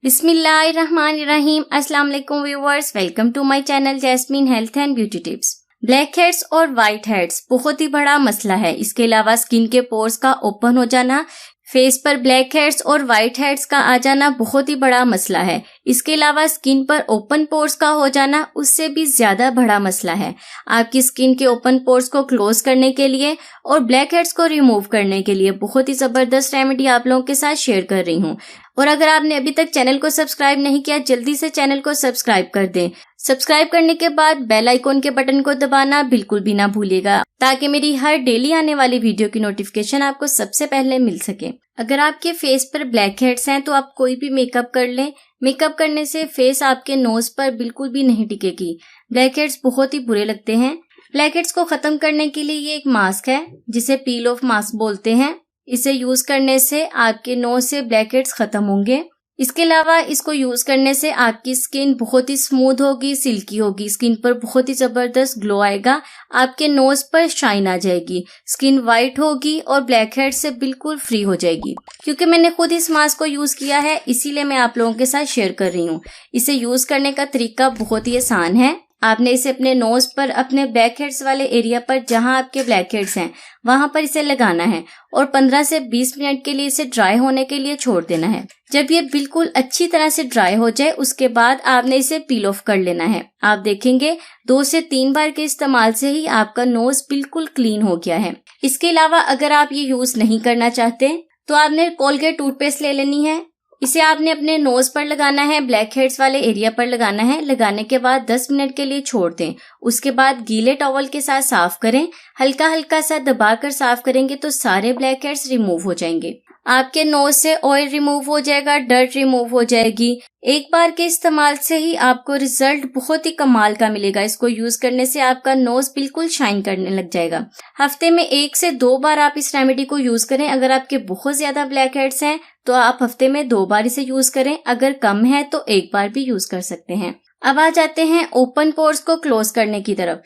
बिस्मिल्लाहिर्रहमानिर्रहीम। अस्सलाम वालेकुम viewers, welcome to my channel Jasmine health and beauty tips. Blackheads और वाइट हेड्स बहुत ही बड़ा मसला है। इसके अलावा स्किन के पोर्स का ओपन हो जाना, फेस पर ब्लैक हेड्स और वाइट हेड्स का आ जाना बहुत ही बड़ा मसला है। इसके अलावा स्किन पर ओपन पोर्स का हो जाना उससे भी ज्यादा बड़ा मसला है। आपकी स्किन के ओपन पोर्स को क्लोज करने के लिए और ब्लैक हेड्स को रिमूव करने के लिए बहुत ही जबरदस्त रेमेडी आप लोगों के साथ शेयर कर रही हूँ। और अगर आपने अभी तक चैनल को सब्सक्राइब नहीं किया, जल्दी से चैनल को सब्सक्राइब कर दें। सब्सक्राइब करने के बाद बेल आइकॉन के बटन को दबाना बिल्कुल भी ना भूलिएगा, ताकि मेरी हर डेली आने वाली वीडियो की नोटिफिकेशन आपको सबसे पहले मिल सके। अगर आपके फेस पर ब्लैक हेड्स हैं तो आप कोई भी मेकअप कर लें। मेकअप करने से फेस आपके नोज पर बिल्कुल भी नहीं टिकेगी। ब्लैक हेड्स बहुत ही बुरे लगते हैं। ब्लैक हेड्स को खत्म करने के लिए ये एक मास्क है जिसे पील ऑफ मास्क बोलते हैं। इसे यूज करने से आपके नोज से ब्लैक हेड्स खत्म होंगे। इसके अलावा इसको यूज करने से आपकी स्किन बहुत ही स्मूथ होगी, सिल्की होगी। स्किन पर बहुत ही जबरदस्त ग्लो आएगा। आपके नोज पर शाइन आ जाएगी, स्किन वाइट होगी और ब्लैक हेड्स से बिल्कुल फ्री हो जाएगी। क्योंकि मैंने खुद इस मास्क को यूज किया है, इसीलिए मैं आप लोगों के साथ शेयर कर रही हूँ। इसे यूज करने का तरीका बहुत ही आसान है। आपने इसे अपने नोज पर, अपने ब्लैक हेड्स वाले एरिया पर जहां आपके ब्लैक हेड्स हैं वहां पर इसे लगाना है और 15 से 20 मिनट के लिए इसे ड्राई होने के लिए छोड़ देना है। जब ये बिल्कुल अच्छी तरह से ड्राई हो जाए उसके बाद आपने इसे पील ऑफ कर लेना है। आप देखेंगे 2 से 3 बार के इस्तेमाल से ही आपका नोज बिल्कुल क्लीन हो गया है। इसके अलावा अगर आप ये यूज नहीं करना चाहते तो आपने कोलगेट टूथपेस्ट ले लेनी है। इसे आपने अपने नोज पर लगाना है, ब्लैक हेड्स वाले एरिया पर लगाना है। लगाने के बाद 10 मिनट के लिए छोड़ दें। उसके बाद गीले टॉवल के साथ साफ करें। हल्का हल्का सा दबाकर साफ करेंगे तो सारे ब्लैक हेड्स रिमूव हो जाएंगे। आपके नोज से ऑयल रिमूव हो जाएगा, डर्ट रिमूव हो जाएगी। एक बार के इस्तेमाल से ही आपको रिजल्ट बहुत ही कमाल का मिलेगा। इसको यूज करने से आपका नोज बिल्कुल शाइन करने लग जाएगा। हफ्ते में 1 से 2 बार आप इस रेमेडी को यूज करें। अगर आपके बहुत ज्यादा ब्लैक हेड्स हैं तो आप हफ्ते में 2 बार इसे यूज करें। अगर कम है तो 1 बार भी यूज कर सकते हैं। अब आ जाते हैं ओपन पोर्स को क्लोज करने की तरफ।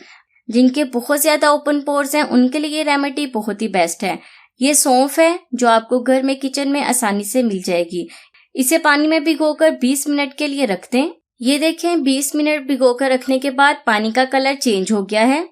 जिनके बहुत ज्यादा ओपन पोर्स हैं उनके लिए ये रेमेडी बहुत ही बेस्ट है। ये सौंफ है जो आपको घर में, किचन में आसानी से मिल जाएगी। इसे पानी में भिगोकर 20 मिनट के लिए रख दें। ये देखें 20 मिनट भिगोकर रखने के बाद पानी का कलर चेंज हो गया है।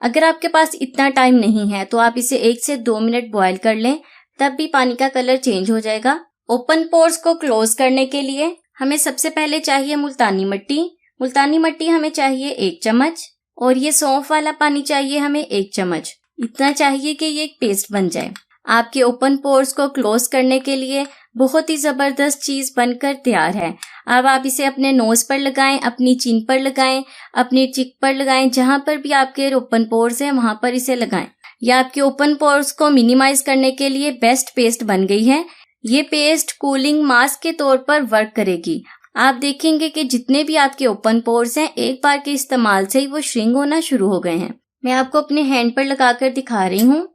अगर आपके पास इतना टाइम नहीं है तो आप इसे 1 से 2 मिनट बॉयल कर लें, तब भी पानी का कलर चेंज हो जाएगा। ओपन पोर्स को क्लोज करने के लिए हमें सबसे पहले चाहिए मुल्तानी मिट्टी। मुल्तानी मिट्टी हमें चाहिए 1 चम्मच और ये सौंफ वाला पानी चाहिए हमें 1 चम्मच। इतना चाहिए कि ये एक पेस्ट बन जाए। आपके ओपन पोर्स को क्लोज करने के लिए बहुत ही जबरदस्त चीज बनकर तैयार है। अब आप इसे अपने नोज पर लगाएं, अपनी चिन पर लगाएं, अपनी चिक पर लगाएं। जहां पर भी आपके ओपन पोर्स हैं वहां पर इसे लगाएं। यह आपके ओपन पोर्स को मिनिमाइज करने के लिए बेस्ट पेस्ट बन गई है। ये पेस्ट कूलिंग मास्क के तौर पर वर्क करेगी। आप देखेंगे कि जितने भी आपके ओपन पोर्स हैं एक बार के इस्तेमाल से ही वो श्रिंक होना शुरू हो गए हैं। मैं आपको अपने हैंड पर लगाकर दिखा रही हूँ।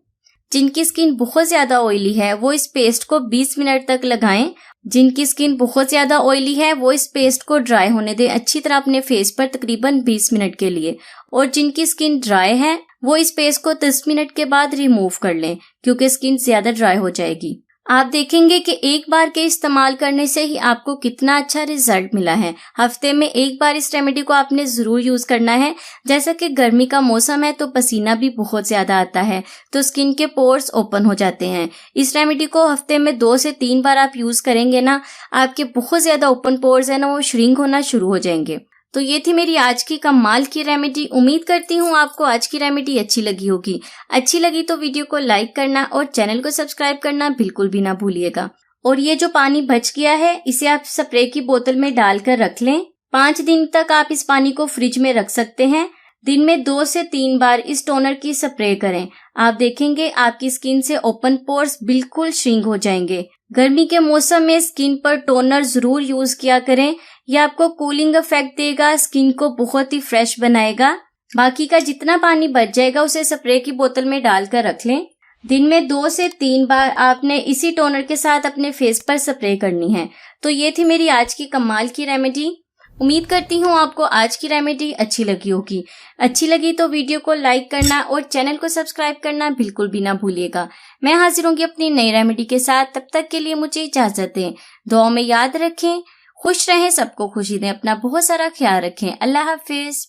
जिनकी स्किन बहुत ज्यादा ऑयली है वो इस पेस्ट को 20 मिनट तक लगाएं। जिनकी स्किन बहुत ज्यादा ऑयली है वो इस पेस्ट को ड्राई होने दें अच्छी तरह अपने फेस पर तकरीबन 20 मिनट के लिए। और जिनकी स्किन ड्राई है वो इस पेस्ट को 10 मिनट के बाद रिमूव कर लें, क्योंकि स्किन ज्यादा ड्राई हो जाएगी। आप देखेंगे कि एक बार के इस्तेमाल करने से ही आपको कितना अच्छा रिजल्ट मिला है। हफ्ते में 1 बार इस रेमेडी को आपने जरूर यूज करना है। जैसा कि गर्मी का मौसम है तो पसीना भी बहुत ज्यादा आता है, तो स्किन के पोर्स ओपन हो जाते हैं। इस रेमेडी को हफ्ते में 2 से 3 बार आप यूज करेंगे ना, आपके बहुत ज्यादा ओपन पोर्स है ना वो श्रिंक होना शुरू हो जाएंगे। तो ये थी मेरी आज की कमाल की रेमेडी। उम्मीद करती हूँ आपको आज की रेमेडी अच्छी लगी होगी। अच्छी लगी तो वीडियो को लाइक करना और चैनल को सब्सक्राइब करना बिल्कुल भी ना भूलिएगा। और ये जो पानी बच गया है इसे आप स्प्रे की बोतल में डालकर रख लें। 5 दिन तक आप इस पानी को फ्रिज में रख सकते हैं। दिन में 2 से 3 बार इस टोनर की स्प्रे करें। आप देखेंगे आपकी स्किन से ओपन पोर्स बिल्कुल श्रिंक हो जाएंगे। गर्मी के मौसम में स्किन पर टोनर जरूर यूज किया करें। यह आपको कूलिंग इफेक्ट देगा, स्किन को बहुत ही फ्रेश बनाएगा। बाकी का जितना पानी बच जाएगा उसे स्प्रे की बोतल में डालकर रख लें। दिन में 2 से 3 बार आपने इसी टोनर के साथ अपने फेस पर स्प्रे करनी है। तो ये थी मेरी आज की कमाल की रेमेडी। उम्मीद करती हूँ आपको आज की रेमेडी अच्छी लगी होगी। अच्छी लगी तो वीडियो को लाइक करना और चैनल को सब्सक्राइब करना बिल्कुल भी ना भूलिएगा। मैं हाजिर होंगी अपनी नई रेमेडी के साथ। तब तक के लिए मुझे इजाजत दें। दुआ में याद रखें। खुश रहें, सबको खुशी दें, अपना बहुत सारा ख्याल रखें। अल्लाह हाफिज।